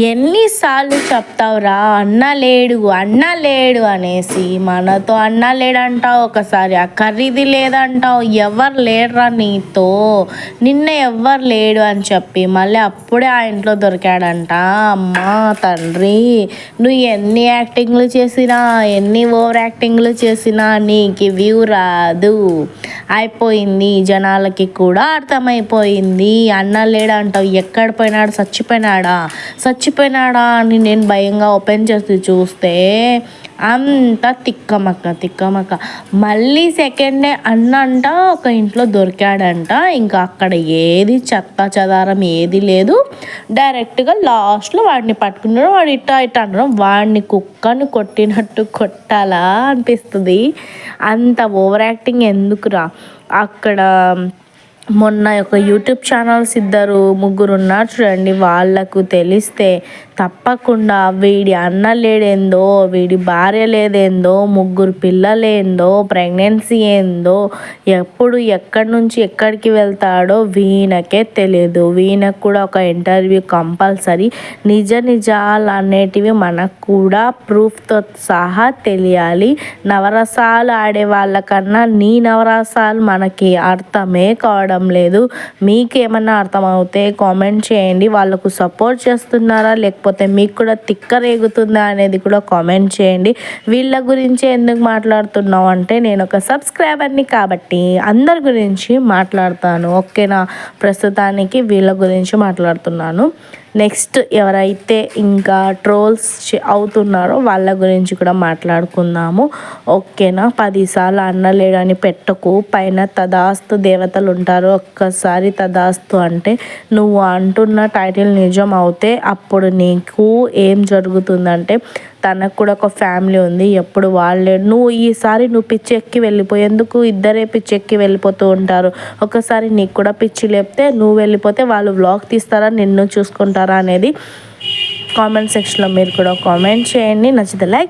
ఎన్నిసార్లు చెప్తావురా అన్న లేడు అనేసి, మనతో అన్న లేడంటావు, ఒకసారి ఆ కర్రీది లేదంటావు. ఎవరు లేడురా నీతో, నిన్న ఎవ్వరు లేడు అని చెప్పి మళ్ళీ అప్పుడే ఆ ఇంట్లో దొరికాడంట. అమ్మా తండ్రి, నువ్వు ఎన్ని యాక్టింగ్లు చేసినా, ఎన్ని ఓవర్ యాక్టింగ్లు చేసినా నీకు వ్యూ రాదు. అయిపోయింది, జనాలకి కూడా అర్థమైపోయింది. అన్న లేడంటావు, ఎక్కడ పోయినాడు, చచ్చిపోయినాడా అని నేను భయంగా ఓపెన్ చేసి చూస్తే అంతా తిక్కమక్క. మళ్ళీ సెకండ్ డే అన్న అంట ఒక ఇంట్లో దొరికాడంట. ఇంకా అక్కడ ఏది చెత్త చెదారం ఏది లేదు. డైరెక్ట్గా లాస్ట్లో వాడిని పట్టుకున్నాడు. వాడు ఇట్టా అంటారు, వాడిని కుక్కను కొట్టినట్టు కొట్టాలా అనిపిస్తుంది. అంత ఓవర్ యాక్టింగ్ ఎందుకురా. అక్కడ మొన్న ఒక యూట్యూబ్ ఛానల్స్ 2-3 ఉన్నారు చూడండి, వాళ్ళకు తెలిస్తే తప్పకుండా వీడి అన్న లేడేందో, వీడి భార్య లేదేందో, 3 పిల్లలేందో, ప్రెగ్నెన్సీ ఏందో, ఎప్పుడు ఎక్కడి నుంచి ఎక్కడికి వెళ్తాడో వీణకే తెలియదు. వీణకు కూడా ఒక ఇంటర్వ్యూ కంపల్సరీ. నిజాలు అనేటివి మనకు కూడా ప్రూఫ్తో సహా తెలియాలి. నవరసాలు ఆడే వాళ్ళకన్నా నీ నవరసాలు మనకి అర్థమే కావడం లేదు. మీకేమన్నా అర్థమవుతే కామెంట్ చేయండి. వాళ్ళకు సపోర్ట్ చేస్తున్నారా లేకపోతే మీకు కూడా తిక్కరేగుతుందా అనేది కూడా కామెంట్ చేయండి. వీళ్ళ గురించి ఎందుకు మాట్లాడుతున్నావు అంటే, నేను ఒక సబ్స్క్రైబర్ని కాబట్టి అందరి గురించి మాట్లాడతాను, ఓకేనా. ప్రస్తుతానికి వీళ్ళ గురించి మాట్లాడుతున్నాను. నెక్స్ట్ ఎవరైతే ఇంకా ట్రోల్స్ అవుతున్నారో వాళ్ళ గురించి కూడా మాట్లాడుకుందాము, ఓకేనా. 10 సార్లు అన్న లేడని పెట్టకు, పైన తదాస్తు దేవతలు ఉంటారు. ఒక్కసారి తదాస్తు అంటే నువ్వు అంటున్న టైటిల్ నిజం అవుతే అప్పుడు నీకు ఏం జరుగుతుందంటే, తనకు కూడా ఒక ఫ్యామిలీ ఉంది, ఎప్పుడు వాళ్ళే. ఈసారి నువ్వు పిచ్చెక్కి వెళ్ళిపోయేందుకు ఇద్దరే పిచ్చెక్కి వెళ్ళిపోతూ ఉంటారు. ఒకసారి నీకు కూడా పిచ్చి లేపితే నువ్వు వెళ్ళిపోతే వాళ్ళు వ్లాగ్ తీస్తారా, నిన్ను చూసుకుంటారా అనేది కామెంట్ సెక్షన్లో మీరు కూడా కామెంట్ చేయండి. నచ్చితే లైక్